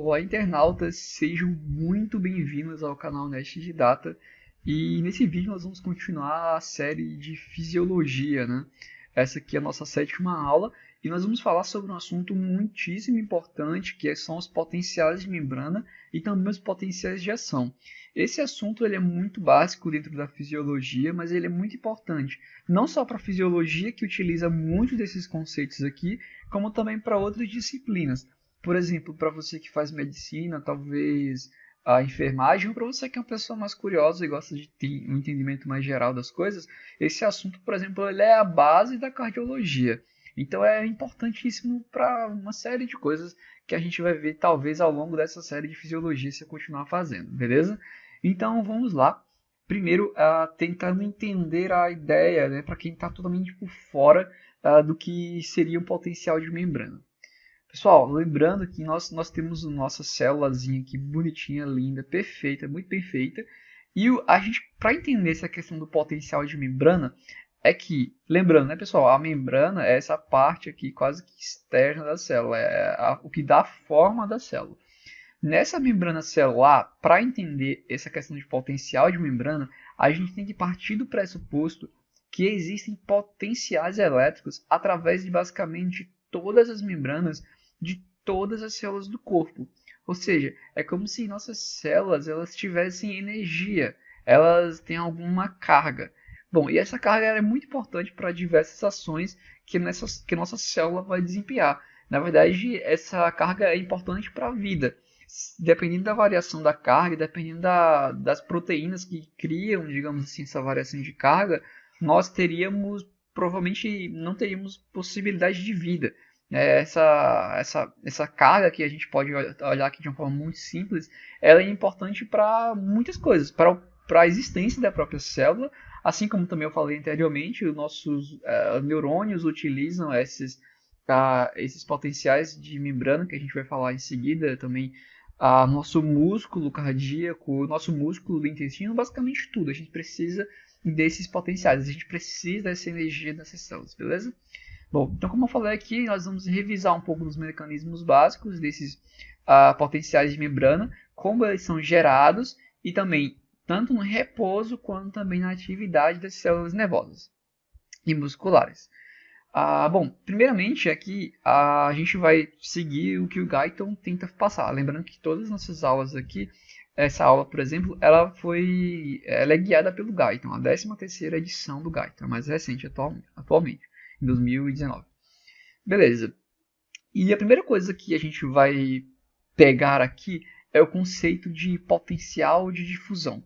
Olá, internautas, sejam muito bem-vindos ao canal Nest de Data. E nesse vídeo nós vamos continuar a série de fisiologia, né? Essa aqui é a nossa sétima aula e nós vamos falar sobre um assunto muitíssimo importante, que são os potenciais de membrana e também os potenciais de ação. Esse assunto ele é muito básico dentro da fisiologia, mas ele é muito importante, não só para a fisiologia, que utiliza muitos desses conceitos aqui, como também para outras disciplinas. Por exemplo, para você que faz medicina, talvez a enfermagem, ou para você que é uma pessoa mais curiosa e gosta de ter um entendimento mais geral das coisas, esse assunto, por exemplo, ele é a base da cardiologia. Então é importantíssimo para uma série de coisas que a gente vai ver talvez ao longo dessa série de fisiologia se eu continuar fazendo, beleza? Então vamos lá. Primeiro, tentando entender a ideia, né, para quem está totalmente por fora do que seria um potencial de membrana. Pessoal, lembrando que nós temos a nossa célulazinha aqui bonitinha, linda, perfeita, muito perfeita. E a gente, para entender essa questão do potencial de membrana, é que, lembrando, né, pessoal, a membrana é essa parte aqui quase que externa da célula, o que dá a forma da célula. Nessa membrana celular, para entender essa questão de potencial de membrana, a gente tem que partir do pressuposto que existem potenciais elétricos através de basicamente todas as membranas de todas as células do corpo. Ou seja, é como se nossas células elas tivessem energia, elas têm alguma carga. Bom, e essa carga é muito importante para diversas ações que nossa célula vai desempenhar. Na verdade, essa carga é importante para a vida. Dependendo da variação da carga, dependendo das proteínas que criam, digamos assim, essa variação de carga, nós provavelmente não teríamos possibilidade de vida. Essa carga que a gente pode olhar aqui de uma forma muito simples, ela é importante para muitas coisas, para a existência da própria célula, assim como também eu falei anteriormente, os nossos neurônios utilizam esses potenciais de membrana, que a gente vai falar em seguida também, nosso músculo cardíaco, nosso músculo do intestino, basicamente tudo, a gente precisa desses potenciais, a gente precisa dessa energia dessas células, beleza? Bom, então como eu falei aqui, nós vamos revisar um pouco dos mecanismos básicos desses potenciais de membrana, como eles são gerados e também tanto no repouso quanto também na atividade das células nervosas e musculares. Bom, primeiramente aqui a gente vai seguir o que o Guyton tenta passar. Lembrando que todas as nossas aulas aqui, essa aula, por exemplo, ela é guiada pelo Guyton, a 13ª edição do Guyton, a mais recente atualmente, em 2019. Beleza. E a primeira coisa que a gente vai pegar aqui é o conceito de potencial de difusão.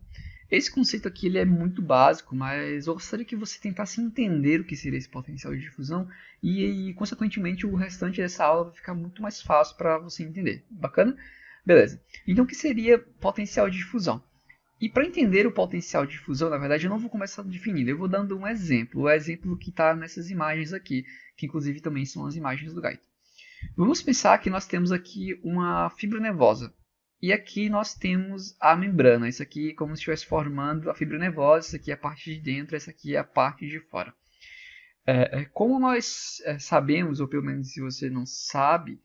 Esse conceito aqui ele é muito básico, mas eu gostaria que você tentasse entender o que seria esse potencial de difusão e consequentemente, o restante dessa aula vai ficar muito mais fácil para você entender. Bacana? Beleza. Então, o que seria potencial de difusão? E para entender o potencial de difusão, na verdade, eu não vou começar definindo, eu vou dando um exemplo, o exemplo que está nessas imagens aqui, que inclusive também são as imagens do Guyton. Vamos pensar que nós temos aqui uma fibra nervosa. E aqui nós temos a membrana. Isso aqui é como se estivesse formando a fibra nervosa. Isso aqui é a parte de dentro, essa aqui é a parte de fora. Como nós sabemos, ou pelo menos se você não sabe,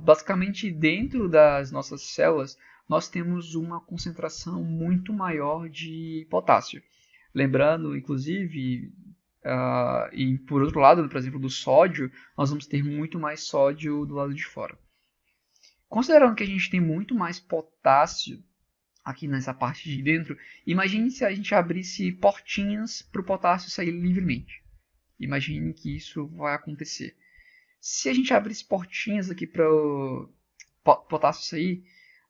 basicamente dentro das nossas células nós temos uma concentração muito maior de potássio. Lembrando, inclusive, e por outro lado, por exemplo, do sódio, nós vamos ter muito mais sódio do lado de fora. Considerando que a gente tem muito mais potássio aqui nessa parte de dentro, imagine se a gente abrisse portinhas para o potássio sair livremente. Imagine que isso vai acontecer. Se a gente abrisse portinhas aqui para o potássio sair,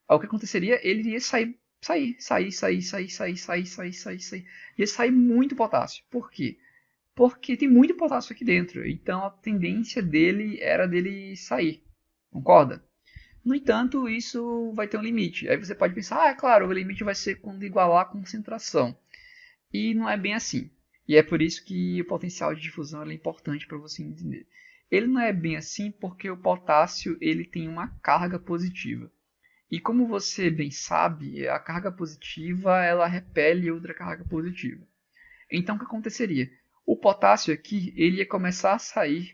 o que aconteceria? Ele ia sair. Ia sair muito potássio. Por quê? Porque tem muito potássio aqui dentro. Então a tendência dele era dele sair. Concorda? No entanto, isso vai ter um limite. Aí você pode pensar, claro, o limite vai ser quando igualar a concentração. E não é bem assim. E é por isso que o potencial de difusão é importante para você entender. Ele não é bem assim porque o potássio ele tem uma carga positiva. E como você bem sabe, a carga positiva ela repele outra carga positiva. Então o que aconteceria? O potássio aqui ele ia começar a sair,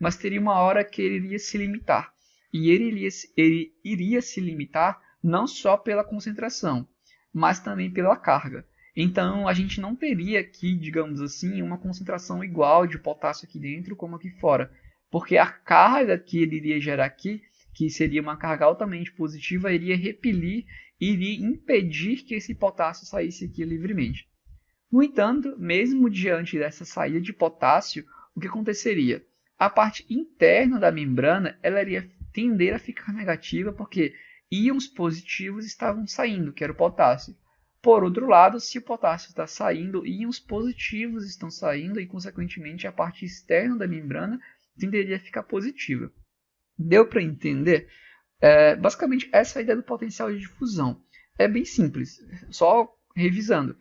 mas teria uma hora que ele iria se limitar. e ele iria se limitar não só pela concentração, mas também pela carga. Então, a gente não teria aqui, digamos assim, uma concentração igual de potássio aqui dentro como aqui fora, porque a carga que ele iria gerar aqui, que seria uma carga altamente positiva, iria repelir, iria impedir que esse potássio saísse aqui livremente. No entanto, mesmo diante dessa saída de potássio, o que aconteceria? A parte interna da membrana ela iria tender a ficar negativa porque íons positivos estavam saindo, que era o potássio. Por outro lado, se o potássio está saindo, íons positivos estão saindo e, consequentemente, a parte externa da membrana tenderia a ficar positiva. Deu para entender? Basicamente, essa é a ideia do potencial de difusão. É bem simples, só revisando.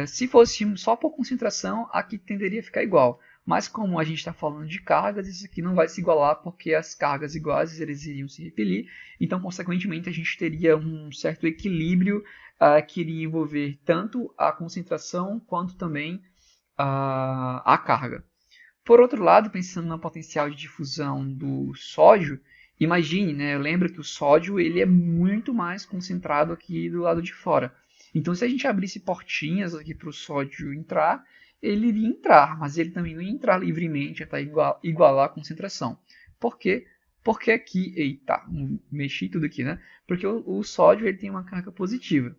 Se fosse só por concentração, aqui tenderia a ficar igual. Mas como a gente está falando de cargas, isso aqui não vai se igualar porque as cargas iguais eles iriam se repelir. Então, consequentemente, a gente teria um certo equilíbrio que iria envolver tanto a concentração quanto também a carga. Por outro lado, pensando no potencial de difusão do sódio, imagine, né, lembra que o sódio ele é muito mais concentrado aqui do lado de fora. Então, se a gente abrisse portinhas aqui para o sódio entrar, ele iria entrar, mas ele também não ia entrar livremente até igualar a concentração. Por quê? Porque aqui, eita, mexi tudo aqui, né? Porque o sódio ele tem uma carga positiva.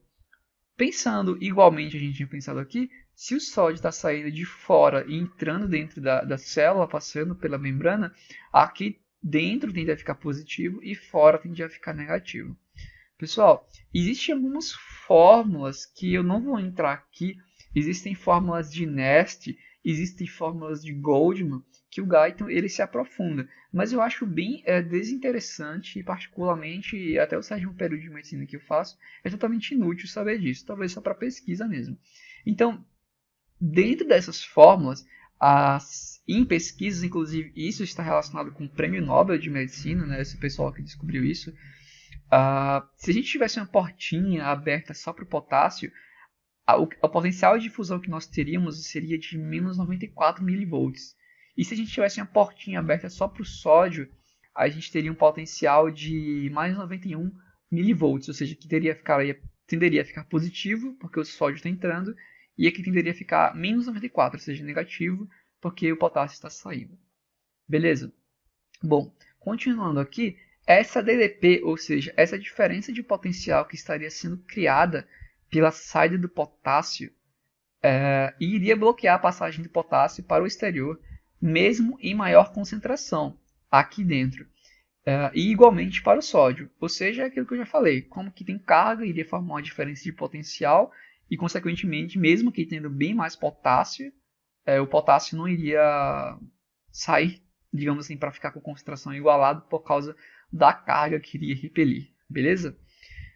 Pensando igualmente, a gente tinha pensado aqui, se o sódio está saindo de fora e entrando dentro da célula, passando pela membrana, aqui dentro tende a ficar positivo e fora tende a ficar negativo. Pessoal, existem algumas fórmulas que eu não vou entrar aqui. Existem fórmulas de Nernst, existem fórmulas de Goldman, que o Guyton ele se aprofunda. Mas eu acho bem desinteressante e particularmente, até o 7º período de medicina que eu faço, é totalmente inútil saber disso. Talvez só para pesquisa mesmo. Então, dentro dessas fórmulas, em pesquisas, inclusive, isso está relacionado com o Prêmio Nobel de Medicina, né, esse pessoal que descobriu isso. Se a gente tivesse uma portinha aberta só para o potássio, o potencial de difusão que nós teríamos seria de menos 94 mV. E se a gente tivesse uma portinha aberta só para o sódio, a gente teria um potencial de mais 91 mV, ou seja, que tenderia a ficar positivo, porque o sódio está entrando, e aqui tenderia a ficar menos 94, ou seja, negativo, porque o potássio está saindo. Beleza? Bom, continuando aqui, essa DDP, ou seja, essa diferença de potencial que estaria sendo criada pela saída do potássio, iria bloquear a passagem do potássio para o exterior, mesmo em maior concentração aqui dentro. E igualmente para o sódio, ou seja, é aquilo que eu já falei, como que tem carga, iria formar uma diferença de potencial e, consequentemente, mesmo que tendo bem mais potássio, o potássio não iria sair, digamos assim, para ficar com concentração igualada por causa da carga que iria repelir, beleza?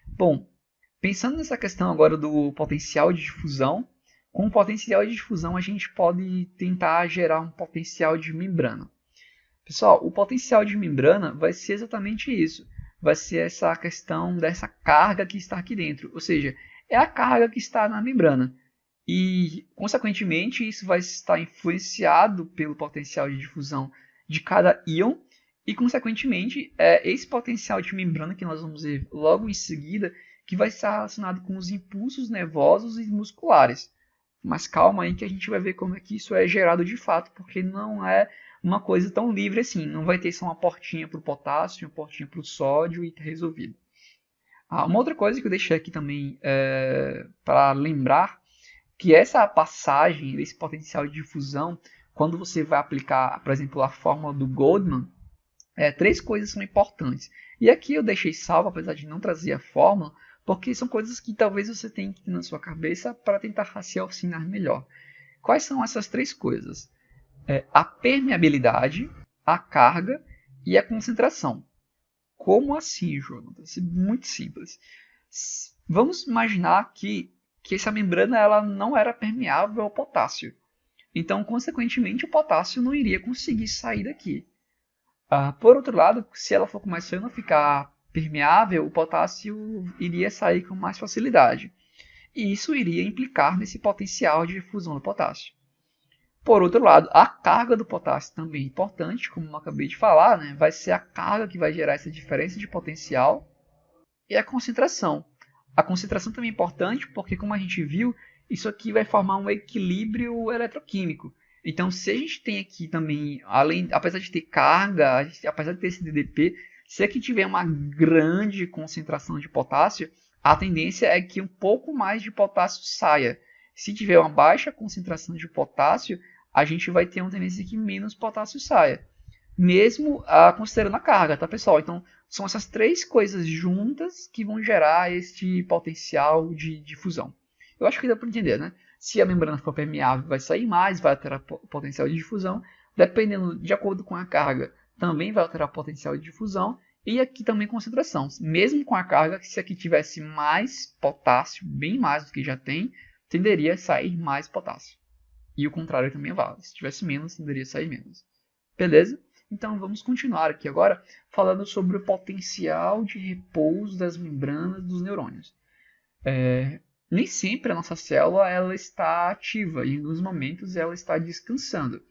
Bom, pensando nessa questão agora do potencial de difusão, com o potencial de difusão a gente pode tentar gerar um potencial de membrana. Pessoal, o potencial de membrana vai ser exatamente isso. Vai ser essa questão dessa carga que está aqui dentro. Ou seja, é a carga que está na membrana. E, consequentemente, isso vai estar influenciado pelo potencial de difusão de cada íon. E, consequentemente, esse potencial de membrana que nós vamos ver logo em seguida, que vai estar relacionado com os impulsos nervosos e musculares. Mas calma aí que a gente vai ver como é que isso é gerado de fato, porque não é uma coisa tão livre assim. Não vai ter só uma portinha para o potássio, uma portinha para o sódio e está resolvido. Uma outra coisa que eu deixei aqui também para lembrar, que essa passagem desse potencial de difusão, quando você vai aplicar, por exemplo, a fórmula do Goldman, 3 coisas são importantes. E aqui eu deixei salvo, apesar de não trazer a fórmula, porque são coisas que talvez você tenha que ter na sua cabeça para tentar raciocinar melhor. Quais são essas 3 coisas? A permeabilidade, a carga e a concentração. Como assim, Jonas? Muito simples. Vamos imaginar que essa membrana ela não era permeável ao potássio. Então, consequentemente, o potássio não iria conseguir sair daqui. Por outro lado, se ela for começando a ficar permeável, o potássio iria sair com mais facilidade. E isso iria implicar nesse potencial de difusão do potássio. Por outro lado, a carga do potássio também é importante, como eu acabei de falar, né? Vai ser a carga que vai gerar essa diferença de potencial e a concentração. A concentração também é importante porque, como a gente viu, isso aqui vai formar um equilíbrio eletroquímico. Então, se a gente tem aqui também, apesar de ter carga, apesar de ter esse DDP, se aqui tiver uma grande concentração de potássio, a tendência é que um pouco mais de potássio saia. Se tiver uma baixa concentração de potássio, a gente vai ter uma tendência que menos potássio saia. Mesmo considerando a carga, tá, pessoal? Então, são essas três coisas juntas que vão gerar este potencial de difusão. Eu acho que dá para entender, né? Se a membrana for permeável, vai sair mais, vai alterar o potencial de difusão. Dependendo, de acordo com a carga, também vai alterar o potencial de difusão. E aqui também concentração. Mesmo com a carga, se aqui tivesse mais potássio, bem mais do que já tem, tenderia a sair mais potássio. E o contrário também é válido. Se tivesse menos, tenderia a sair menos. Beleza? Então vamos continuar aqui agora falando sobre o potencial de repouso das membranas dos neurônios. Nem sempre a nossa célula ela está ativa, e em alguns momentos ela está descansando.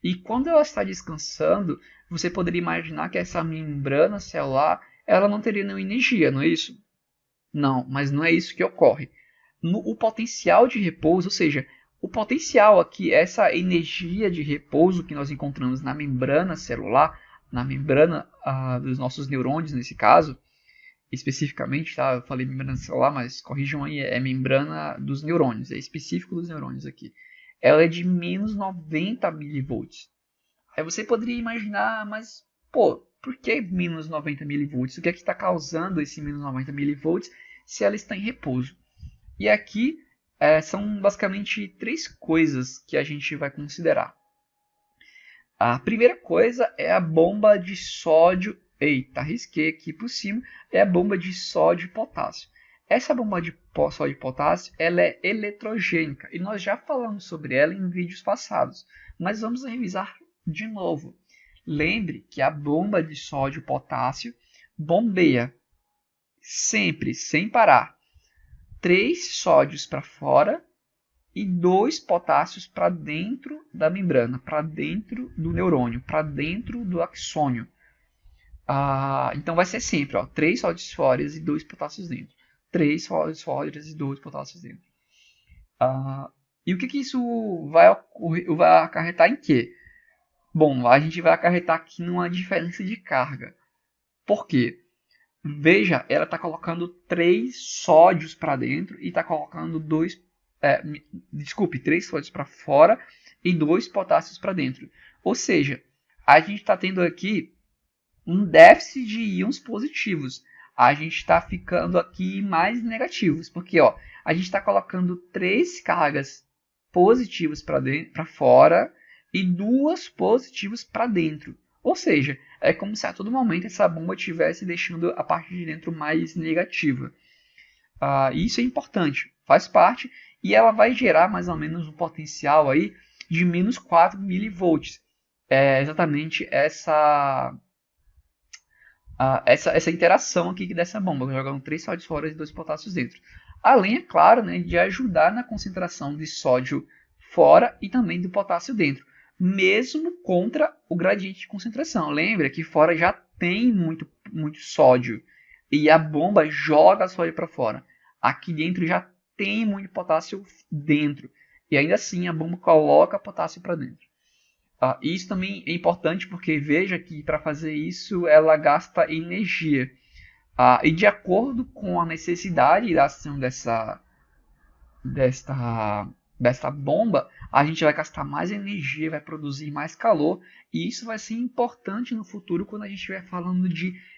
E quando ela está descansando, você poderia imaginar que essa membrana celular ela não teria nenhuma energia, não é isso? Não, mas não é isso que ocorre. O potencial de repouso, ou seja, o potencial aqui, essa energia de repouso que nós encontramos na membrana celular, na membrana dos nossos neurônios nesse caso, especificamente, tá? Eu falei membrana celular, mas corrijam aí, é membrana dos neurônios, é específico dos neurônios aqui. Ela é de menos 90 milivolts. Aí você poderia imaginar, mas, pô, por que menos 90 milivolts? O que é que está causando esse menos 90 milivolts se ela está em repouso? E aqui são basicamente três coisas que a gente vai considerar. A primeira coisa é a bomba de sódio. Eita, risquei aqui por cima. É a bomba de sódio e potássio. Essa bomba de sódio e potássio ela é eletrogênica. E nós já falamos sobre ela em vídeos passados. Mas vamos revisar de novo. Lembre que a bomba de sódio e potássio bombeia sempre, sem parar, 3 sódios para fora e 2 potássios para dentro da membrana, para dentro do neurônio, para dentro do axônio. Então vai ser sempre 3 sódios fora e 2 potássios dentro. 3 sódios fora e 2 potássios dentro. E o que isso vai acarretar em quê? Bom, a gente vai acarretar aqui numa diferença de carga. Por quê? Veja, ela está colocando 3 sódios para dentro e está colocando 3 sódios para fora e 2 potássios para dentro. Ou seja, a gente está tendo aqui um déficit de íons positivos. A gente está ficando aqui mais negativos, porque a gente está colocando 3 cargas positivas para fora e 2 positivas para dentro. Ou seja, é como se a todo momento essa bomba estivesse deixando a parte de dentro mais negativa. Isso é importante, faz parte, e ela vai gerar mais ou menos um potencial aí de menos 4 milivolts. É exatamente essa interação aqui dessa bomba, jogando 3 sódios fora e 2 potássios dentro. Além, é claro, né, de ajudar na concentração de sódio fora e também do potássio dentro, mesmo contra o gradiente de concentração. Lembra que fora já tem muito sódio e a bomba joga sódio para fora. Aqui dentro já tem muito potássio dentro e ainda assim a bomba coloca potássio para dentro. Isso também é importante porque veja que para fazer isso ela gasta energia. E de acordo com a necessidade da ação desta bomba, a gente vai gastar mais energia, vai produzir mais calor, e isso vai ser importante no futuro quando a gente estiver falando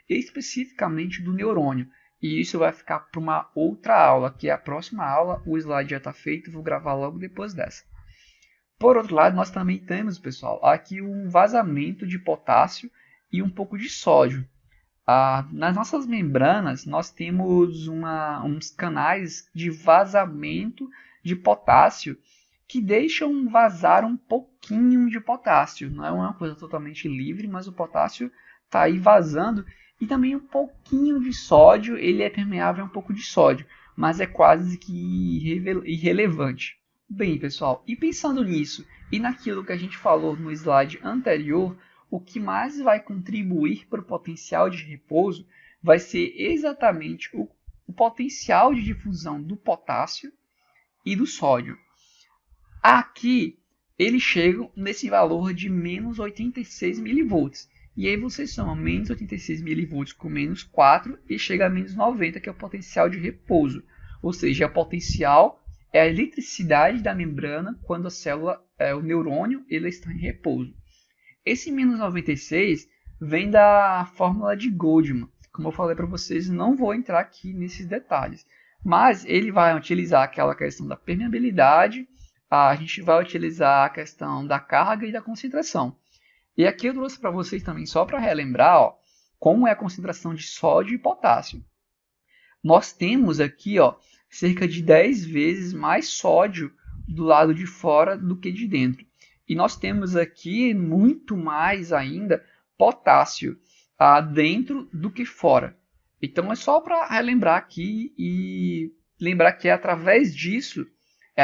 especificamente do neurônio. E isso vai ficar para uma outra aula, que é a próxima aula. O slide já está feito, vou gravar logo depois dessa. Por outro lado, nós também temos, pessoal, aqui um vazamento de potássio e um pouco de sódio. Nas nossas membranas, nós temos uns canais de vazamento de potássio que deixam vazar um pouquinho de potássio. Não é uma coisa totalmente livre, mas o potássio está aí vazando. E também um pouquinho de sódio, ele é permeável a um pouco de sódio, mas é quase que irrelevante. Bem, pessoal, e pensando nisso, E naquilo que a gente falou no slide anterior, o que mais vai contribuir para o potencial de repouso vai ser exatamente o potencial de difusão do potássio e do sódio. Aqui, eles chegam nesse valor de menos 86 mV. E aí você soma menos 86 mV com menos 4 e chega a menos 90, que é o potencial de repouso. Ou seja, o potencial é a eletricidade da membrana quando a célula, o neurônio, ele está em repouso. Esse menos 96 vem da fórmula de Goldman. Como eu falei para vocês, não vou entrar aqui nesses detalhes. Mas ele vai utilizar aquela questão da permeabilidade, a gente vai utilizar a questão da carga e da concentração. E aqui eu trouxe para vocês também, só para relembrar, como é a concentração de sódio e potássio. Nós temos aqui cerca de 10 vezes mais sódio do lado de fora do que de dentro. E nós temos aqui muito mais ainda potássio dentro do que fora. Então é só para relembrar aqui e lembrar que é através disso que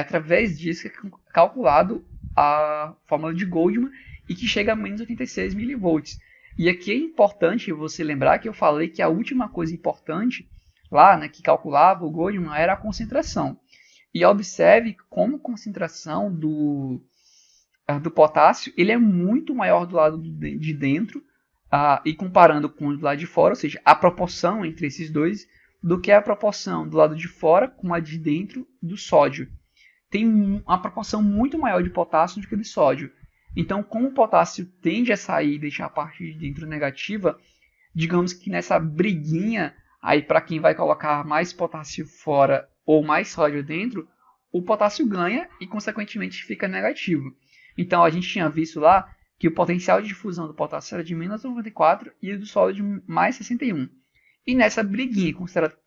é calculado a fórmula de Goldman e que chega a menos 86 mV. E aqui é importante você lembrar que eu falei que a última coisa importante lá, que calculava o Goldman, era a concentração. E observe como a concentração do potássio ele é muito maior do lado de dentro e comparando com o do lado de fora, ou seja, a proporção entre esses dois, do que a proporção do lado de fora com a de dentro do sódio. Tem uma proporção muito maior de potássio do que de sódio. Então, como o potássio tende a sair e deixar a parte de dentro negativa, digamos que nessa briguinha, aí para quem vai colocar mais potássio fora ou mais sódio dentro, o potássio ganha e, consequentemente, fica negativo. Então, a gente tinha visto lá que o potencial de difusão do potássio era de menos 94 e o do sódio de mais 61. E nessa briguinha, considerada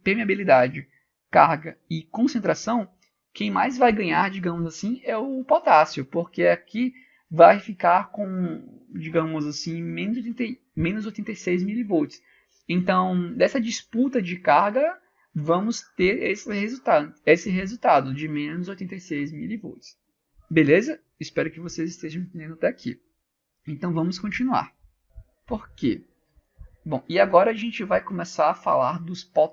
permeabilidade, carga e concentração, quem mais vai ganhar, digamos assim, é o potássio, porque aqui vai ficar com, digamos assim, menos 86 mV. Então, dessa disputa de carga, vamos ter esse resultado de menos 86 mV. Beleza? Espero que vocês estejam entendendo até aqui. Então, vamos continuar. Por quê? Bom, e agora a gente vai começar a falar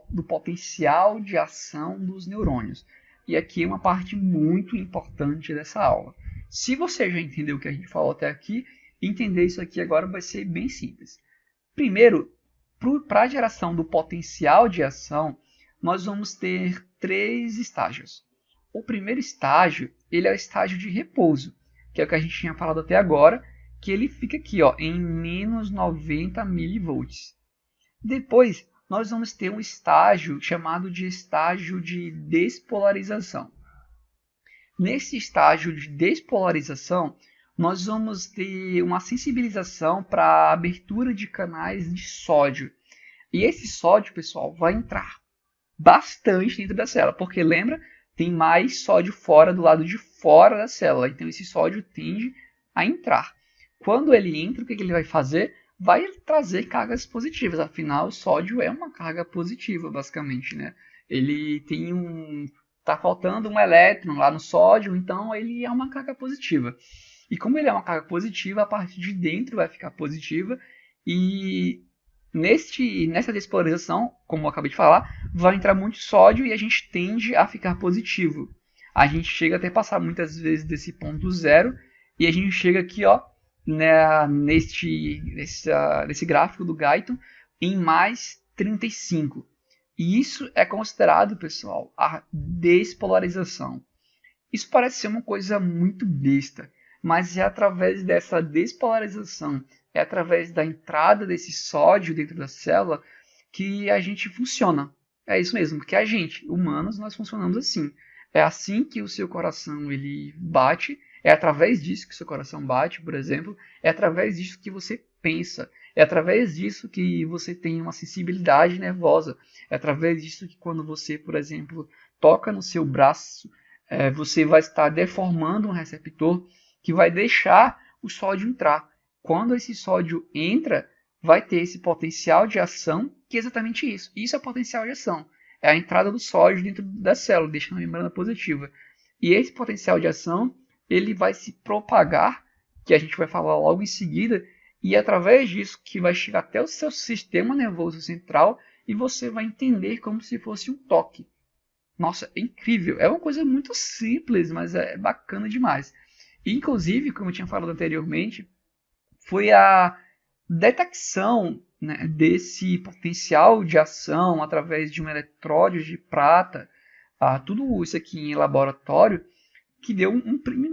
do potencial de ação dos neurônios. E aqui é uma parte muito importante dessa aula. Se você já entendeu o que a gente falou até aqui, entender isso aqui agora vai ser bem simples. Primeiro, para a geração do potencial de ação, nós vamos ter 3 estágios. O primeiro estágio, ele é o estágio de repouso, que é o que a gente tinha falado até agora, que ele fica aqui em menos 90 mV. Depois, nós vamos ter um estágio chamado de estágio de despolarização. Nesse estágio de despolarização, nós vamos ter uma sensibilização para a abertura de canais de sódio. E esse sódio, pessoal, vai entrar bastante dentro da célula, porque lembra, tem mais sódio fora do lado de fora da célula. Então esse sódio tende a entrar. Quando ele entra, o que ele vai fazer? Vai trazer cargas positivas. Afinal, o sódio é uma carga positiva, basicamente, né? Ele tem tá faltando um elétron lá no sódio, então ele é uma carga positiva. E como ele é uma carga positiva, a parte de dentro vai ficar positiva e nessa despolarização, como eu acabei de falar, vai entrar muito sódio e a gente tende a ficar positivo. A gente chega até passar muitas vezes desse ponto zero e a gente chega aqui, nesse gráfico do Guyton, em mais 35. E isso é considerado, pessoal, a despolarização. Isso parece ser uma coisa muito besta, mas é através dessa despolarização, é através da entrada desse sódio dentro da célula que a gente funciona. É isso mesmo, porque a gente, humanos, nós funcionamos assim. É assim que o seu coração ele bate, é através disso que o seu coração bate, por exemplo, é através disso que você pensa, é através disso que você tem uma sensibilidade nervosa, é através disso que quando você, por exemplo, toca no seu braço, você vai estar deformando um receptor que vai deixar o sódio entrar. Quando esse sódio entra, vai ter esse potencial de ação, que é exatamente isso. Isso é potencial de ação. É a entrada do sódio dentro da célula, deixando a membrana positiva. E esse potencial de ação ele vai se propagar, que a gente vai falar logo em seguida, e através disso que vai chegar até o seu sistema nervoso central e você vai entender como se fosse um toque. Nossa, é incrível. É uma coisa muito simples, mas é bacana demais. Inclusive, como eu tinha falado anteriormente, foi a detecção, né, desse potencial de ação através de um eletrode de prata, tudo isso aqui em laboratório, que deu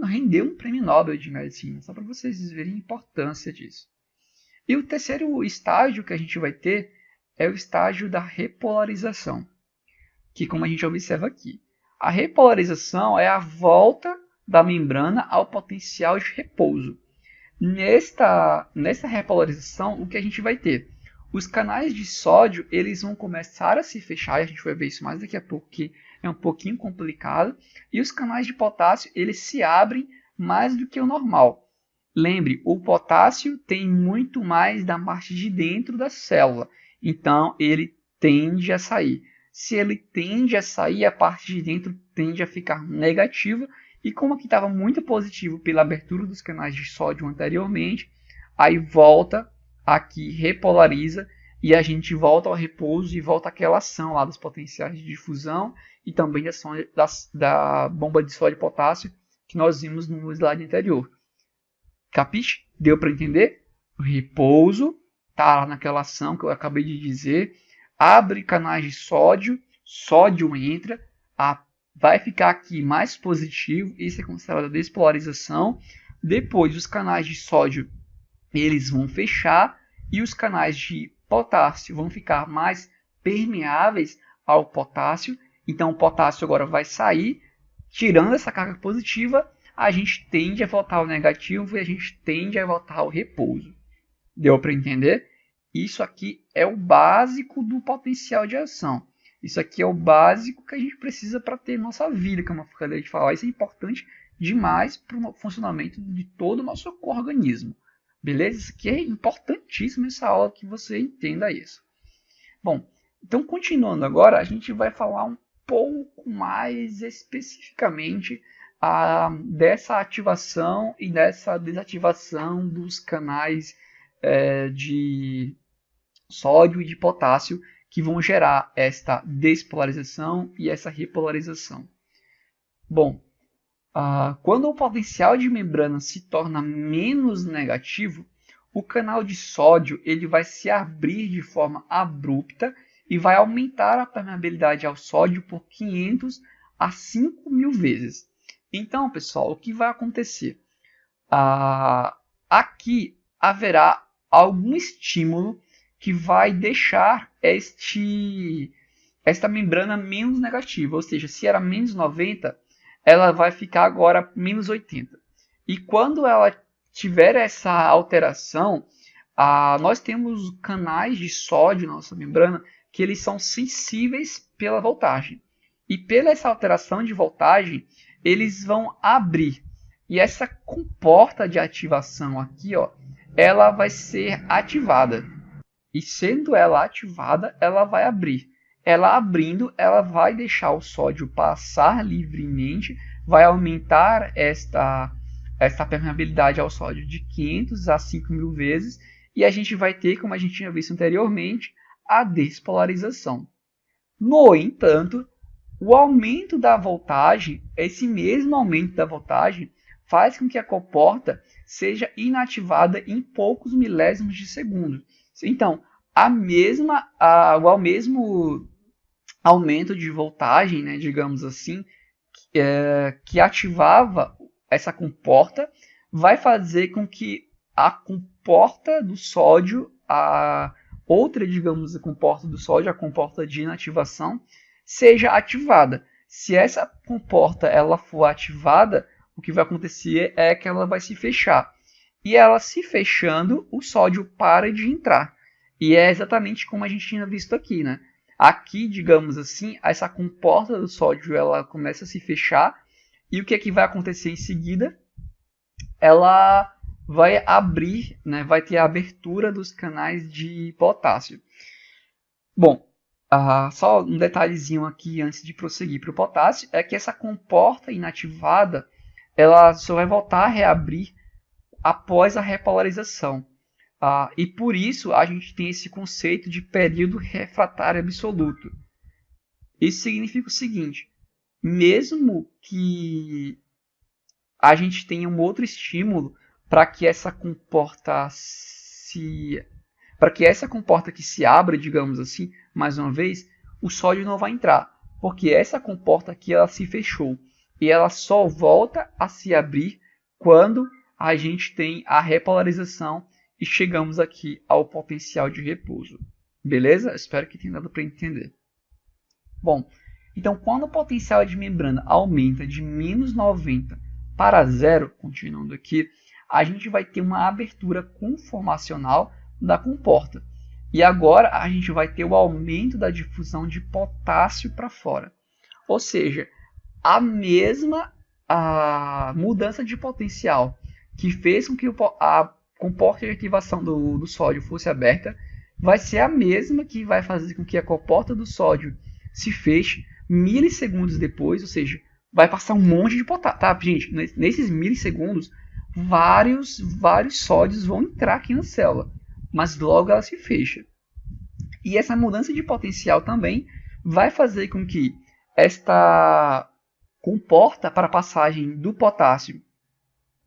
rendeu um prêmio Nobel de Medicina, só para vocês verem a importância disso. E o terceiro estágio que a gente vai ter é o estágio da repolarização, que como a gente observa aqui, a repolarização é a volta da membrana ao potencial de repouso. Nesta repolarização, o que a gente vai ter? Os canais de sódio eles vão começar a se fechar, e a gente vai ver isso mais daqui a pouco, que é um pouquinho complicado, e os canais de potássio eles se abrem mais do que o normal. Lembre, o potássio tem muito mais da parte de dentro da célula, então ele tende a sair. Se ele tende a sair, a parte de dentro tende a ficar negativa, e como aqui estava muito positivo pela abertura dos canais de sódio anteriormente, aí volta aqui, repolariza, e a gente volta ao repouso e volta àquela ação lá dos potenciais de difusão e também da bomba de sódio e potássio que nós vimos no slide anterior. Capiche? Deu para entender? O repouso está lá naquela ação que eu acabei de dizer, abre canais de sódio, sódio entra, vai ficar aqui mais positivo, isso é considerado despolarização. Depois os canais de sódio eles vão fechar e os canais de potássio vão ficar mais permeáveis ao potássio. Então o potássio agora vai sair, tirando essa carga positiva, a gente tende a voltar ao negativo e a gente tende a voltar ao repouso. Deu para entender? Isso aqui é o básico do potencial de ação. Isso aqui é o básico que a gente precisa para ter nossa vida, como eu acabei de falar. Isso é importante demais para o funcionamento de todo o nosso organismo. Beleza? Isso aqui é importantíssimo essa aula que você entenda isso. Bom, então continuando agora, a gente vai falar um pouco mais especificamente dessa ativação e dessa desativação dos canais de sódio e de potássio que vão gerar esta despolarização e essa repolarização. Bom, quando o potencial de membrana se torna menos negativo, o canal de sódio ele vai se abrir de forma abrupta e vai aumentar a permeabilidade ao sódio por 500 a 5.000 vezes. Então, pessoal, o que vai acontecer? Aqui haverá algum estímulo que vai deixar esta membrana menos negativa, ou seja, se era menos 90, ela vai ficar agora menos 80. E quando ela tiver essa alteração, nós temos canais de sódio na nossa membrana que eles são sensíveis pela voltagem. E pela essa alteração de voltagem, eles vão abrir. E essa comporta de ativação aqui, ó, ela vai ser ativada. E sendo ela ativada, ela vai abrir. Ela abrindo, ela vai deixar o sódio passar livremente, vai aumentar esta permeabilidade ao sódio de 500 a 5.000 vezes, e a gente vai ter, como a gente tinha visto anteriormente, a despolarização. No entanto, o aumento da voltagem, esse mesmo aumento da voltagem, faz com que a comporta seja inativada em poucos milésimos de segundo. Então, o mesmo aumento de voltagem, né, digamos assim, que ativava essa comporta, vai fazer com que a comporta do sódio, a outra, digamos, a comporta do sódio, a comporta de inativação, seja ativada. Se essa comporta ela for ativada, o que vai acontecer é que ela vai se fechar. E ela se fechando, o sódio para de entrar. E é exatamente como a gente tinha visto aqui, né? Aqui, digamos assim, essa comporta do sódio ela começa a se fechar. E o que é que vai acontecer em seguida? Ela vai abrir, né? Vai ter a abertura dos canais de potássio. Bom, só um detalhezinho aqui antes de prosseguir para o potássio, é que essa comporta inativada, ela só vai voltar a reabrir após a repolarização. E por isso a gente tem esse conceito de período refratário absoluto. Isso significa o seguinte: mesmo que a gente tenha um outro estímulo para que essa comporta que se abra, digamos assim, mais uma vez, o sódio não vai entrar, porque essa comporta aqui ela se fechou e ela só volta a se abrir quando a gente tem a repolarização e chegamos aqui ao potencial de repouso. Beleza? Espero que tenha dado para entender. Bom, então quando o potencial de membrana aumenta de menos 90 para zero, continuando aqui, a gente vai ter uma abertura conformacional da comporta. E agora a gente vai ter o aumento da difusão de potássio para fora. Ou seja, a mesma mudança de potencial que fez com que a comporta de ativação do sódio fosse aberta, vai ser a mesma que vai fazer com que a comporta do sódio se feche milissegundos depois, ou seja, vai passar um monte de potássio. Tá, gente? Nesses milissegundos, vários sódios vão entrar aqui na célula, mas logo ela se fecha. E essa mudança de potencial também vai fazer com que esta comporta para a passagem do potássio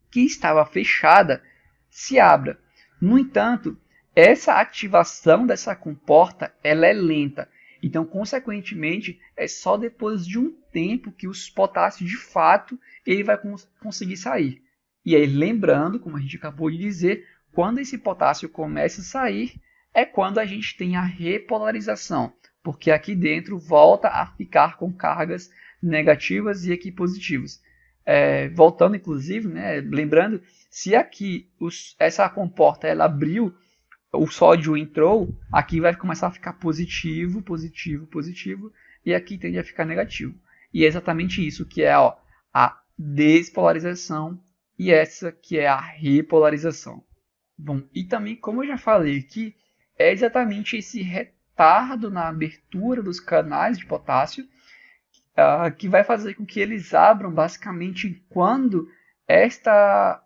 que estava fechada se abra. No entanto, essa ativação dessa comporta ela é lenta. Então, consequentemente, é só depois de um tempo que os potássios, de fato, ele vai conseguir sair. E aí, lembrando, como a gente acabou de dizer, quando esse potássio começa a sair, é quando a gente tem a repolarização, porque aqui dentro volta a ficar com cargas negativas e aqui positivas. Voltando, inclusive, né, lembrando, se aqui essa comporta ela abriu, o sódio entrou, aqui vai começar a ficar positivo, positivo, positivo, e aqui tende a ficar negativo. E é exatamente isso que é a despolarização e essa que é a repolarização. Bom, e também, como eu já falei aqui, é exatamente esse retardo na abertura dos canais de potássio que vai fazer com que eles abram basicamente quando esta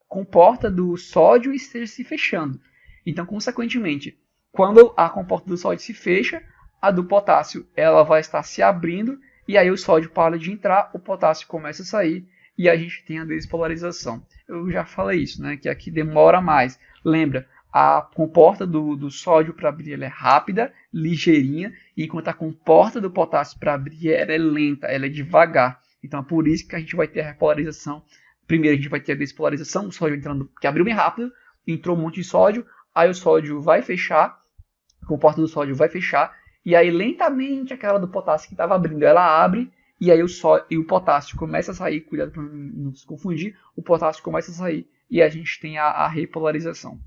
comporta do sódio esteja se fechando. Então, consequentemente, quando a comporta do sódio se fecha, a do potássio ela vai estar se abrindo e aí o sódio para de entrar, o potássio começa a sair e a gente tem a despolarização. Eu já falei isso, né? Que aqui demora mais. Lembra, a comporta do sódio para abrir ela é rápida, ligeirinha, enquanto a comporta do potássio para abrir ela é lenta, ela é devagar. Então é por isso que a gente vai ter a repolarização. Primeiro a gente vai ter a despolarização, o sódio entrando, que abriu bem rápido, entrou um monte de sódio, aí o sódio vai fechar, a comporta do sódio vai fechar, e aí lentamente aquela do potássio que estava abrindo, ela abre, e aí o potássio começa a sair, cuidado para não se confundir, o potássio começa a sair, e a gente tem a repolarização.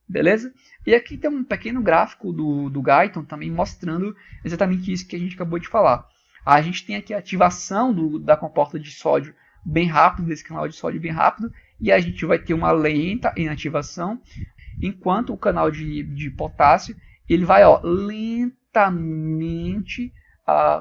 Beleza? E aqui tem um pequeno gráfico do Guyton também mostrando exatamente isso que a gente acabou de falar. A gente tem aqui a ativação da comporta de sódio bem rápido, desse canal de sódio bem rápido, e a gente vai ter uma lenta inativação, enquanto o canal de potássio ele vai lentamente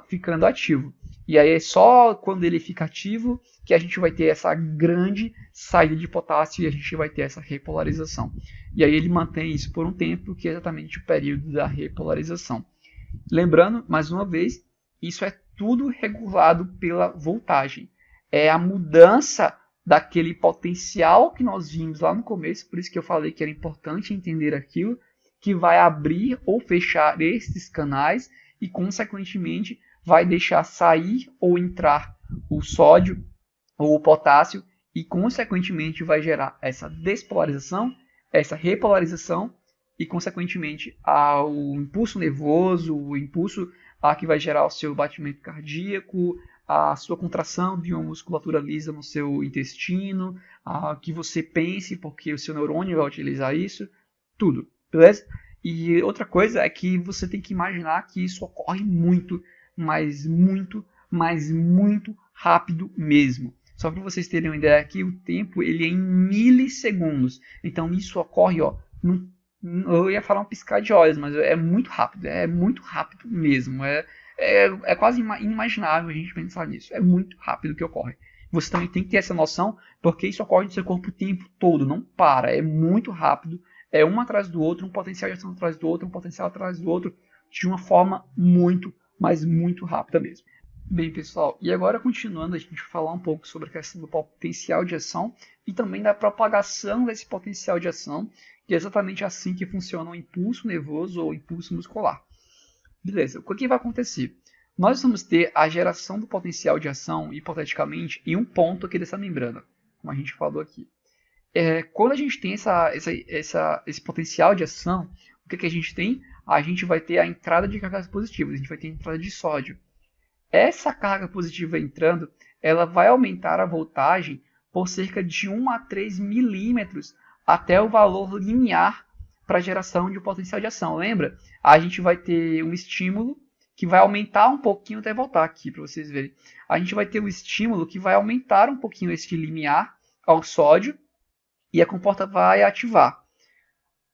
ficando ativo. E aí é só quando ele fica ativo que a gente vai ter essa grande saída de potássio e a gente vai ter essa repolarização. E aí ele mantém isso por um tempo, que é exatamente o período da repolarização. Lembrando, mais uma vez, isso é tudo regulado pela voltagem. É a mudança daquele potencial que nós vimos lá no começo, por isso que eu falei que era importante entender aquilo, que vai abrir ou fechar esses canais e, consequentemente, vai deixar sair ou entrar o sódio ou o potássio e, consequentemente, vai gerar essa despolarização, essa repolarização e, consequentemente, o impulso nervoso, o impulso que vai gerar o seu batimento cardíaco, a sua contração de uma musculatura lisa no seu intestino, que você pense porque o seu neurônio vai utilizar isso, tudo, beleza? E outra coisa é que você tem que imaginar que isso ocorre muito, mas muito rápido mesmo. Só para vocês terem uma ideia aqui, o tempo ele é em milissegundos. Então isso ocorre, eu ia falar um piscar de olhos, mas é muito rápido mesmo. É quase inimaginável a gente pensar nisso. É muito rápido que ocorre. Você também tem que ter essa noção, porque isso ocorre no seu corpo o tempo todo, não para, é muito rápido, é um atrás do outro, um potencial de ação atrás do outro, um potencial atrás do outro, de uma forma muito, mas muito rápida mesmo. Bem, pessoal, e agora continuando, a gente vai falar um pouco sobre a questão do potencial de ação e também da propagação desse potencial de ação, que é exatamente assim que funciona o impulso nervoso ou impulso muscular. Beleza, o que vai acontecer? Nós vamos ter a geração do potencial de ação, hipoteticamente, em um ponto aqui dessa membrana, como a gente falou aqui. Quando a gente tem esse potencial de ação, o que a gente tem? A gente vai ter a entrada de cargas positivas, a gente vai ter a entrada de sódio. Essa carga positiva entrando, ela vai aumentar a voltagem por cerca de 1 a 3 milímetros até o valor limiar para a geração de um potencial de ação. Lembra? A gente vai ter um estímulo que vai aumentar um pouquinho, até voltar aqui para vocês verem. A gente vai ter um estímulo que vai aumentar um pouquinho este limiar ao sódio e a comporta vai ativar.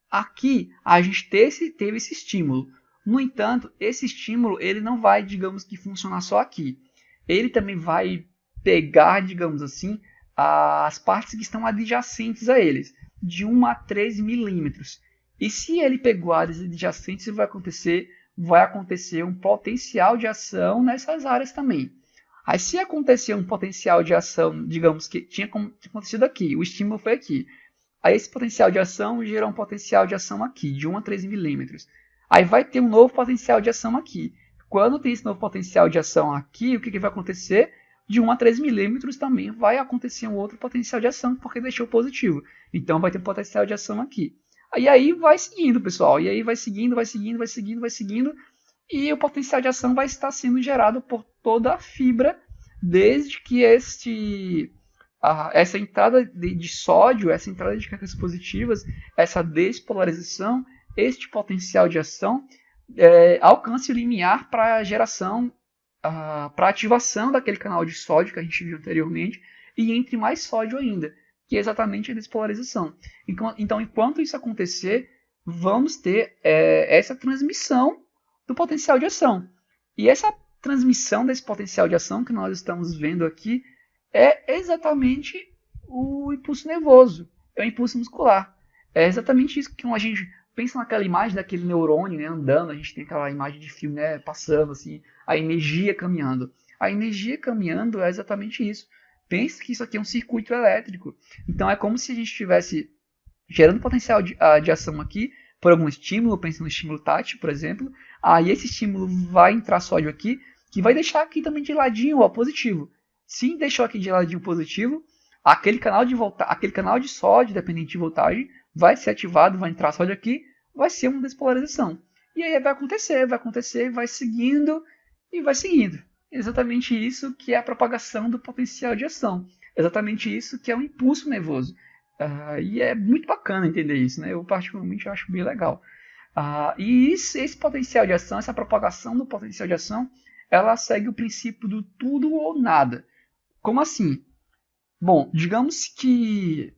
Aqui a gente teve esse estímulo. No entanto, esse estímulo ele não vai, digamos que, funcionar só aqui. Ele também vai pegar, digamos assim, as partes que estão adjacentes a eles, de 1 a 3 milímetros. E se ele pegou áreas adjacentes, vai acontecer um potencial de ação nessas áreas também. Aí se acontecer um potencial de ação, digamos que tinha acontecido aqui, o estímulo foi aqui. Aí esse potencial de ação gera um potencial de ação aqui, de 1 a 3 milímetros. Aí vai ter um novo potencial de ação aqui. Quando tem esse novo potencial de ação aqui, o que vai acontecer? De 1 a 3 milímetros também vai acontecer um outro potencial de ação, porque deixou positivo. Então vai ter um potencial de ação aqui. E aí vai seguindo, pessoal. E aí vai seguindo, vai seguindo, vai seguindo, vai seguindo. E o potencial de ação vai estar sendo gerado por toda a fibra, desde que essa entrada de sódio, essa entrada de cargas positivas, essa despolarização, este potencial de ação alcance o limiar para a geração, para a ativação daquele canal de sódio que a gente viu anteriormente, e entre mais sódio ainda, que é exatamente a despolarização. Então, enquanto isso acontecer, vamos ter essa transmissão do potencial de ação. E essa transmissão desse potencial de ação que nós estamos vendo aqui é exatamente o impulso nervoso, é o impulso muscular. É exatamente isso que a gente pensa naquela imagem daquele neurônio, né, andando, a gente tem aquela imagem de filme, né, passando assim, a energia caminhando. A energia caminhando é exatamente isso. Pense que isso aqui é um circuito elétrico. Então é como se a gente estivesse gerando potencial de ação aqui por algum estímulo, pensando no estímulo tátil, por exemplo. Aí esse estímulo vai entrar sódio aqui, que vai deixar aqui também de ladinho o positivo. Se deixou aqui de ladinho positivo, aquele canal de sódio, dependente de voltagem, vai ser ativado, vai entrar sódio aqui, vai ser uma despolarização. E aí vai acontecer, vai seguindo e vai seguindo. Exatamente isso que é a propagação do potencial de ação. Exatamente isso que é o impulso nervoso. E é muito bacana entender isso, né? Eu particularmente acho bem legal. E esse potencial de ação, essa propagação do potencial de ação, ela segue o princípio do tudo ou nada. Como assim? Bom, digamos que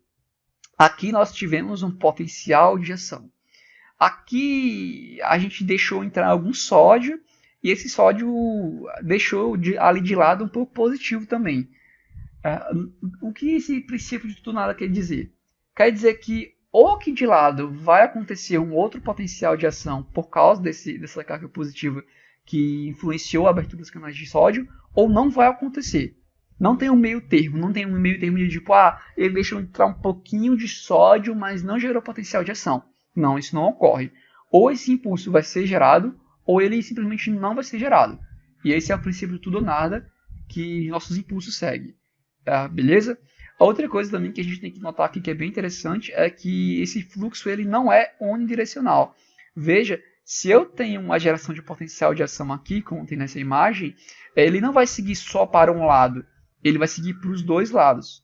aqui nós tivemos um potencial de ação. Aqui a gente deixou entrar algum sódio e esse sódio deixou ali de lado um pouco positivo também. O que esse princípio de tudo ou nada quer dizer? Quer dizer que ou aqui de lado vai acontecer um outro potencial de ação por causa dessa carga positiva que influenciou a abertura dos canais de sódio, ou não vai acontecer. Não tem um meio termo, não tem um meio termo de tipo, ele deixou entrar um pouquinho de sódio, mas não gerou potencial de ação. Não, isso não ocorre. Ou esse impulso vai ser gerado, ou ele simplesmente não vai ser gerado. E esse é o princípio do tudo ou nada que nossos impulsos seguem. Beleza? A outra coisa também que a gente tem que notar aqui que é bem interessante é que esse fluxo ele não é unidirecional. Veja, se eu tenho uma geração de potencial de ação aqui, como tem nessa imagem, ele não vai seguir só para um lado, ele vai seguir para os dois lados.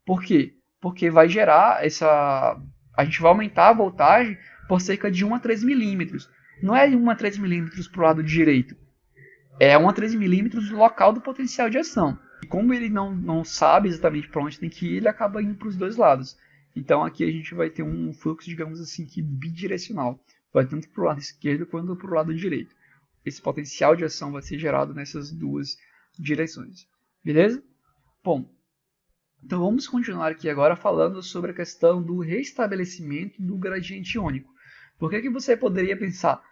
Por quê? Porque vai gerar a gente vai aumentar a voltagem por cerca de 1 a 3 milímetros. Não é 1 a 3 milímetros para o lado direito, é 1 a 3 milímetros do local do potencial de ação. E como ele não sabe exatamente para onde tem que ir, ele acaba indo para os dois lados. Então aqui a gente vai ter um fluxo, digamos assim, que bidirecional. Vai tanto para o lado esquerdo quanto para o lado direito. Esse potencial de ação vai ser gerado nessas duas direções. Beleza? Bom, Então vamos continuar aqui agora falando sobre a questão do restabelecimento do gradiente iônico. Por que você poderia pensar,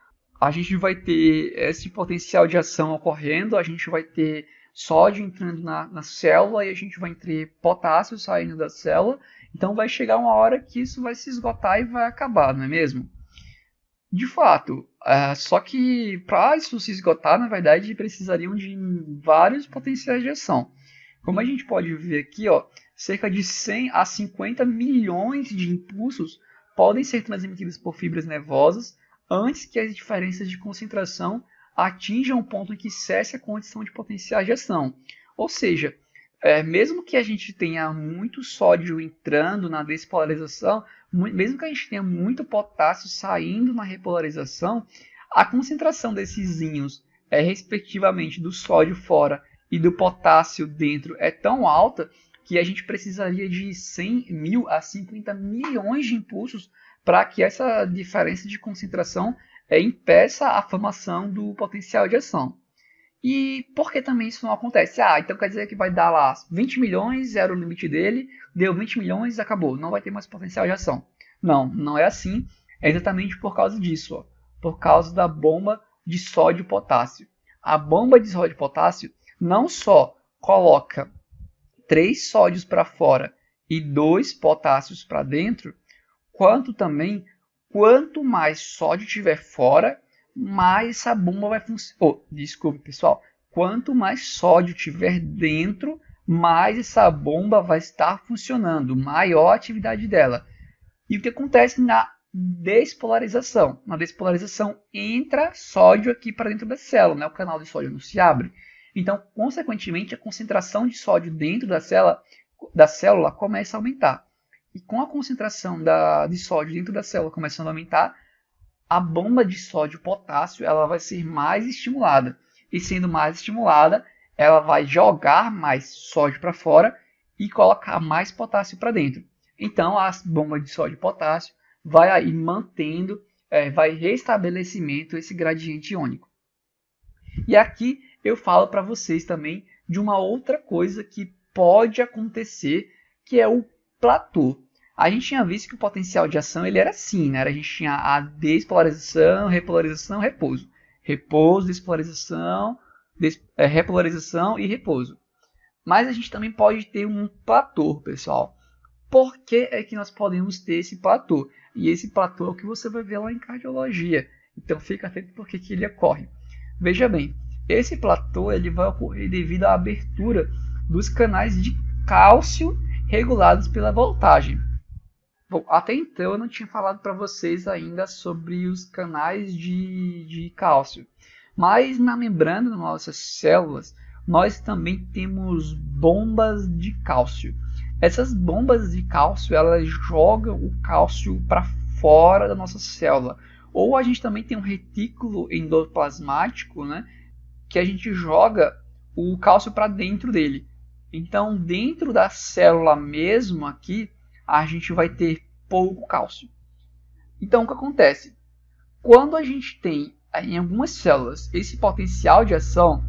a gente vai ter esse potencial de ação ocorrendo, a gente vai ter sódio entrando na célula e a gente vai ter potássio saindo da célula, então vai chegar uma hora que isso vai se esgotar e vai acabar, não é mesmo? De fato, só que para isso se esgotar, na verdade, precisariam de vários potenciais de ação. Como a gente pode ver aqui, ó, cerca de 100 a 50 milhões de impulsos podem ser transmitidos por fibras nervosas antes que as diferenças de concentração atinjam o ponto em que cesse a condição de potencial de ação. Ou seja, mesmo que a gente tenha muito sódio entrando na despolarização, mesmo que a gente tenha muito potássio saindo na repolarização, a concentração desses íons, respectivamente do sódio fora e do potássio dentro, é tão alta que a gente precisaria de 100 mil a 50 milhões de impulsos para que essa diferença de concentração impeça a formação do potencial de ação. E por que também isso não acontece? Então quer dizer que vai dar lá 20 milhões, era o limite dele, deu 20 milhões, acabou, não vai ter mais potencial de ação. Não, não é assim, é exatamente por causa disso, ó, por causa da bomba de sódio e potássio. A bomba de sódio e potássio não só coloca 3 sódios para fora e 2 potássios para dentro, quanto também, quanto mais sódio tiver fora, mais essa bomba vai funcionar. Desculpe, pessoal. Quanto mais sódio tiver dentro, mais essa bomba vai estar funcionando, maior a atividade dela. E o que acontece na despolarização? Na despolarização entra sódio aqui para dentro da célula, né? O canal de sódio não se abre. Então, consequentemente, a concentração de sódio dentro da célula começa a aumentar. E com a concentração de sódio dentro da célula começando a aumentar, a bomba de sódio e potássio ela vai ser mais estimulada. E sendo mais estimulada, ela vai jogar mais sódio para fora e colocar mais potássio para dentro. Então, a bomba de sódio e potássio vai aí mantendo, vai restabelecimento esse gradiente iônico. E aqui eu falo para vocês também de uma outra coisa que pode acontecer, que é o platô. A gente tinha visto que o potencial de ação ele era assim, né? A gente tinha a despolarização, repolarização, repouso. Repouso, despolarização, repolarização e repouso. Mas a gente também pode ter um platô, pessoal. Por que é que nós podemos ter esse platô? E esse platô é o que você vai ver lá em cardiologia. Então fica atento porque que ele ocorre. Veja bem, esse platô ele vai ocorrer devido à abertura dos canais de cálcio regulados pela voltagem. Bom, até então eu não tinha falado para vocês ainda sobre os canais de cálcio. Mas na membrana das nossas células, nós também temos bombas de cálcio. Essas bombas de cálcio, elas jogam o cálcio para fora da nossa célula. Ou a gente também tem um retículo endoplasmático, né, que a gente joga o cálcio para dentro dele. Então, dentro da célula mesmo aqui, a gente vai ter pouco cálcio. Então, o que acontece? Quando a gente tem em algumas células esse potencial de ação,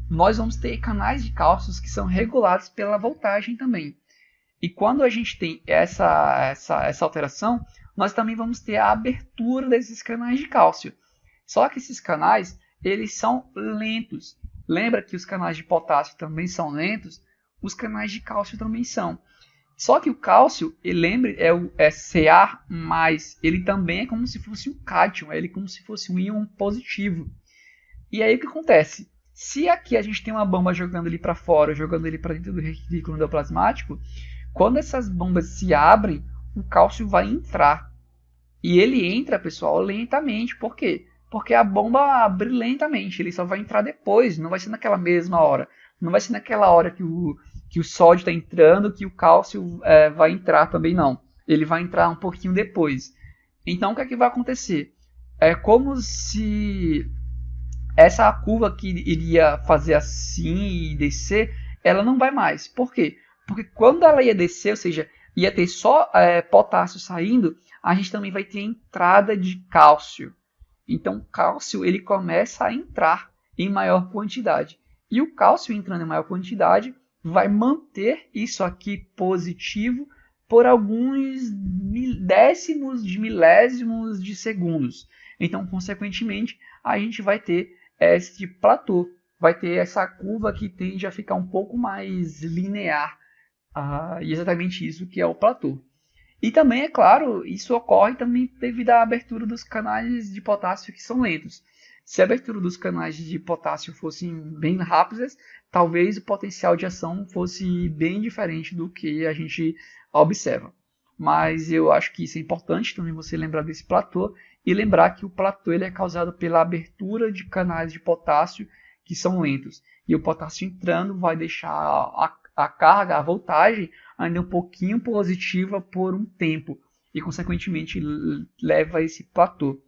nós vamos ter canais de cálcio que são regulados pela voltagem também. E quando a gente tem essa alteração, nós também vamos ter a abertura desses canais de cálcio. Só que esses canais, eles são lentos. Lembra que os canais de potássio também são lentos? Os canais de cálcio também são. Só que o cálcio, lembre, é o Ca+, ele também é como se fosse um cátion, ele é como se fosse um íon positivo. E aí o que acontece? Se aqui a gente tem uma bomba jogando ele para fora, jogando ele para dentro do retículo endoplasmático, quando essas bombas se abrem, o cálcio vai entrar. E ele entra, pessoal, lentamente. Por quê? Porque a bomba abre lentamente, ele só vai entrar depois, não vai ser naquela mesma hora. Não vai ser naquela hora que o sódio está entrando, que o cálcio vai entrar também, não. Ele vai entrar um pouquinho depois. Então, o que é que vai acontecer? É como se essa curva que iria fazer assim e descer, ela não vai mais. Por quê? Porque quando ela ia descer, ou seja, ia ter só potássio saindo, a gente também vai ter entrada de cálcio. Então, o cálcio ele começa a entrar em maior quantidade. E o cálcio entrando em maior quantidade vai manter isso aqui positivo por alguns décimos de milésimos de segundos. Então, consequentemente, a gente vai ter esse platô, vai ter essa curva que tende a ficar um pouco mais linear, e exatamente isso que é o platô. E também, é claro, isso ocorre também devido à abertura dos canais de potássio que são lentos. Se a abertura dos canais de potássio fossem bem rápidas, talvez o potencial de ação fosse bem diferente do que a gente observa. Mas eu acho que isso é importante também você lembrar desse platô e lembrar que o platô ele é causado pela abertura de canais de potássio que são lentos. E o potássio entrando vai deixar a carga, a voltagem, ainda um pouquinho positiva por um tempo. E, consequentemente, leva a esse platô.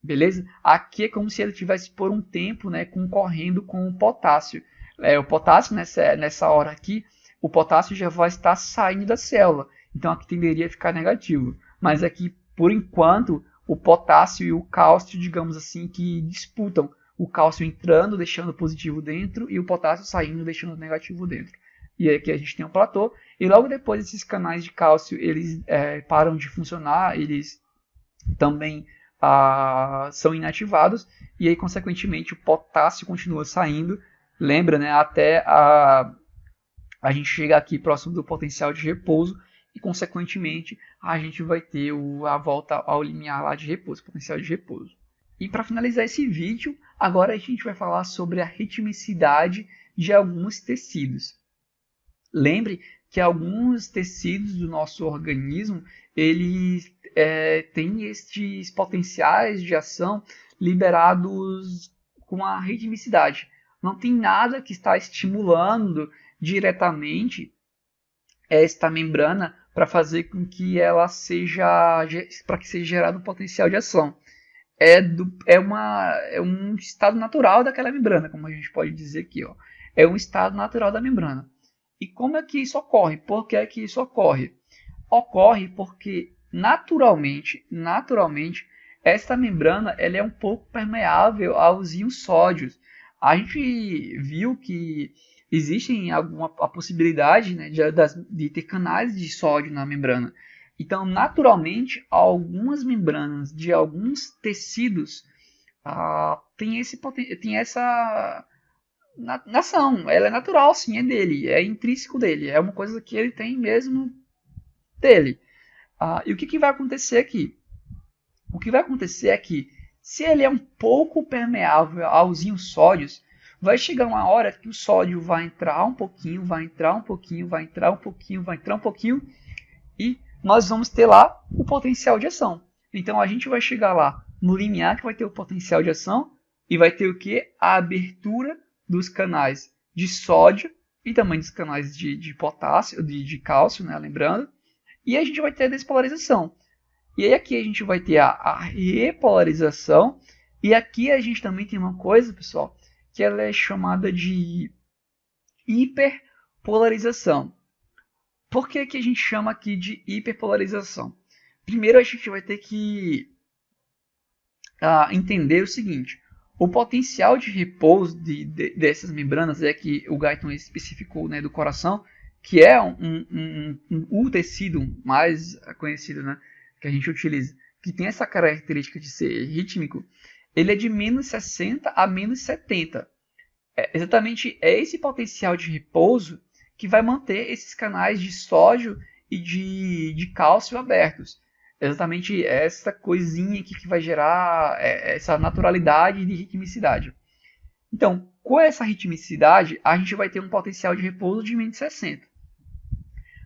Beleza? Aqui é como se ele tivesse por um tempo, né, concorrendo com o potássio. O potássio, nessa hora aqui, o potássio já vai estar saindo da célula. Então aqui tenderia a ficar negativo. Mas aqui, por enquanto, o potássio e o cálcio, digamos assim, que disputam. O cálcio entrando, deixando positivo dentro, e o potássio saindo, deixando negativo dentro. E aqui a gente tem um platô. E logo depois esses canais de cálcio eles param de funcionar, eles também são inativados, e aí consequentemente o potássio continua saindo. Lembra, né, até a gente chegar aqui próximo do potencial de repouso, e consequentemente a gente vai ter a volta ao limiar lá de repouso, potencial de repouso. E para finalizar esse vídeo, agora a gente vai falar sobre a ritmicidade de alguns tecidos. Lembre que alguns tecidos do nosso organismo eles têm estes potenciais de ação liberados com a ritmicidade. Não tem nada que está estimulando diretamente esta membrana para fazer com que ela para que seja gerado um potencial de ação. É um estado natural daquela membrana, como a gente pode dizer aqui. Ó. É um estado natural da membrana. E como é que isso ocorre? Por que é que isso ocorre? Ocorre porque naturalmente, esta membrana ela é um pouco permeável aos íons sódios. A gente viu que existe a possibilidade, né, de ter canais de sódio na membrana. Então, naturalmente, algumas membranas de alguns tecidos tem essa ação. Ela é natural, sim, é dele, é intrínseco dele, é uma coisa que ele tem mesmo dele. E o que vai acontecer aqui? O que vai acontecer é que, se ele é um pouco permeável aos íons sódios, vai chegar uma hora que o sódio vai entrar um pouquinho, vai entrar um pouquinho, vai entrar um pouquinho, vai entrar um pouquinho, e nós vamos ter lá o potencial de ação. Então a gente vai chegar lá no limiar que vai ter o potencial de ação e vai ter o que? A abertura dos canais de sódio e também dos canais de potássio, de cálcio, né, lembrando. E a gente vai ter a despolarização. E aí aqui a gente vai ter a repolarização. E aqui a gente também tem uma coisa, pessoal, que ela é chamada de hiperpolarização. Por que a gente chama aqui de hiperpolarização? Primeiro a gente vai ter que entender o seguinte. O potencial de repouso dessas membranas é que o Guyton especificou, né, do coração, que é o tecido mais conhecido, né, que a gente utiliza, que tem essa característica de ser rítmico, ele é de menos 60 a menos 70. Exatamente esse potencial de repouso que vai manter esses canais de sódio e de cálcio abertos. Exatamente essa coisinha aqui que vai gerar essa naturalidade de ritmicidade. Então, com essa ritmicidade, a gente vai ter um potencial de repouso de menos 60.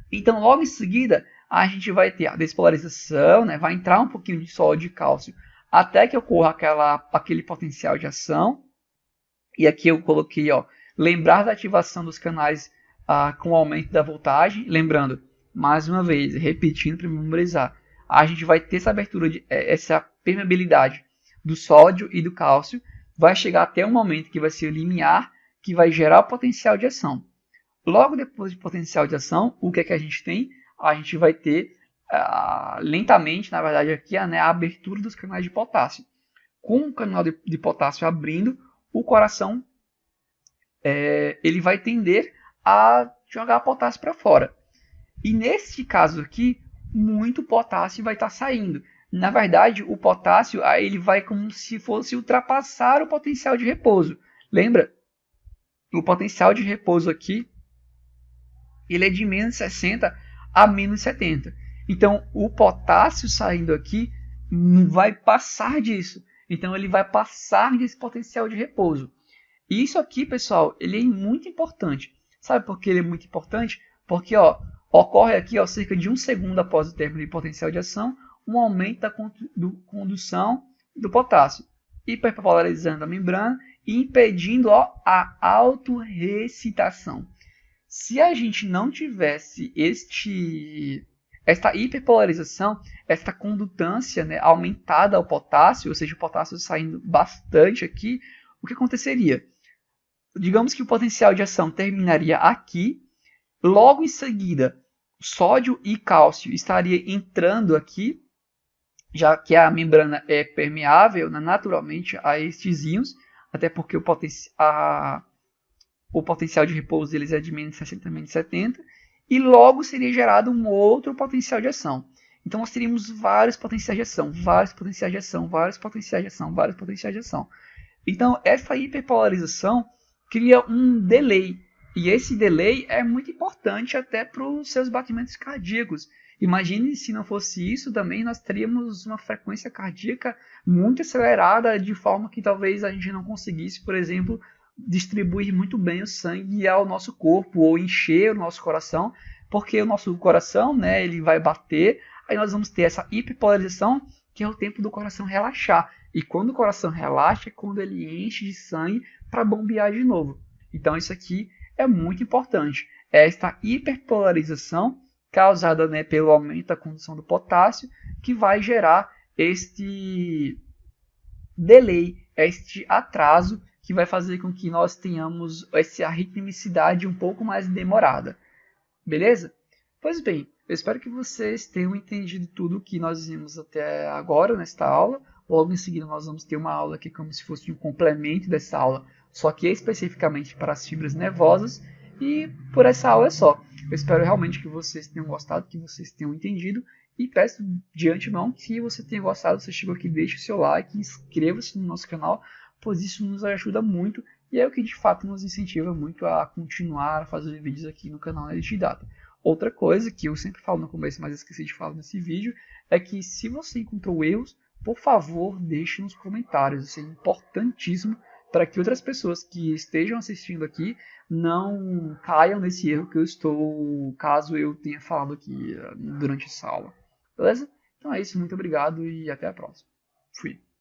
Então, logo em seguida, a gente vai ter a despolarização, né? Vai entrar um pouquinho de sódio e cálcio até que ocorra aquele potencial de ação. E aqui eu coloquei, lembrar da ativação dos canais com o aumento da voltagem. Lembrando, mais uma vez, repetindo para memorizar, a gente vai ter essa abertura, essa permeabilidade do sódio e do cálcio. Vai chegar até um momento que vai ser o limiar, que vai gerar o potencial de ação. Logo depois do potencial de ação, o que é que a gente tem? A gente vai ter lentamente, na verdade, aqui a abertura dos canais de potássio. Com o canal de potássio abrindo, o coração ele vai tender a jogar potássio para fora. E nesse caso aqui, muito potássio vai estar saindo. Na verdade, o potássio ele vai como se fosse ultrapassar o potencial de repouso. Lembra? O potencial de repouso aqui ele é de menos 60 a menos 70. Então, o potássio saindo aqui vai passar disso. Então, ele vai passar desse potencial de repouso. E isso aqui, pessoal, ele é muito importante. Sabe por que ele é muito importante? Porque ocorre aqui, cerca de 1 segundo após o término de potencial de ação, um aumento da condução do potássio, hiperpolarizando a membrana e impedindo a autorrecitação. Se a gente não tivesse esta hiperpolarização, esta condutância, né, aumentada ao potássio, ou seja, o potássio saindo bastante aqui, o que aconteceria? Digamos que o potencial de ação terminaria aqui, logo em seguida, sódio e cálcio estaria entrando aqui, já que a membrana é permeável naturalmente a estes íons, até porque o potencial de repouso deles é de menos 60 a menos 70, e logo seria gerado um outro potencial de ação. Então nós teríamos vários potenciais de ação, vários potenciais de ação, vários potenciais de ação, vários potenciais de ação. Então essa hiperpolarização cria um delay, e esse delay é muito importante até para os seus batimentos cardíacos. Imagine se não fosse isso também, nós teríamos uma frequência cardíaca muito acelerada, de forma que talvez a gente não conseguisse, por exemplo, distribuir muito bem o sangue ao nosso corpo ou encher o nosso coração, porque o nosso coração, né, ele vai bater, aí nós vamos ter essa hiperpolarização, que é o tempo do coração relaxar. E quando o coração relaxa, é quando ele enche de sangue para bombear de novo. Então isso aqui é muito importante. É esta hiperpolarização causada, né, pelo aumento da condução do potássio, que vai gerar este delay, este atraso, que vai fazer com que nós tenhamos essa ritmicidade um pouco mais demorada. Beleza? Pois bem, eu espero que vocês tenham entendido tudo o que nós vimos até agora nesta aula. Logo em seguida nós vamos ter uma aula aqui como se fosse um complemento dessa aula, só que especificamente para as fibras nervosas. E por essa aula é só. Eu espero realmente que vocês tenham gostado, que vocês tenham entendido. E peço de antemão que você tenha gostado, você chegou aqui, deixe o seu like, inscreva-se no nosso canal, pois isso nos ajuda muito e é o que de fato nos incentiva muito a continuar a fazer vídeos aqui no canal Nerd Data. Outra coisa que eu sempre falo no começo, mas esqueci de falar nesse vídeo, é que se você encontrou erros, por favor, deixe nos comentários. Isso é importantíssimo para que outras pessoas que estejam assistindo aqui não caiam nesse erro que eu estou, caso eu tenha falado aqui durante essa aula. Beleza? Então é isso, muito obrigado e até a próxima. Fui.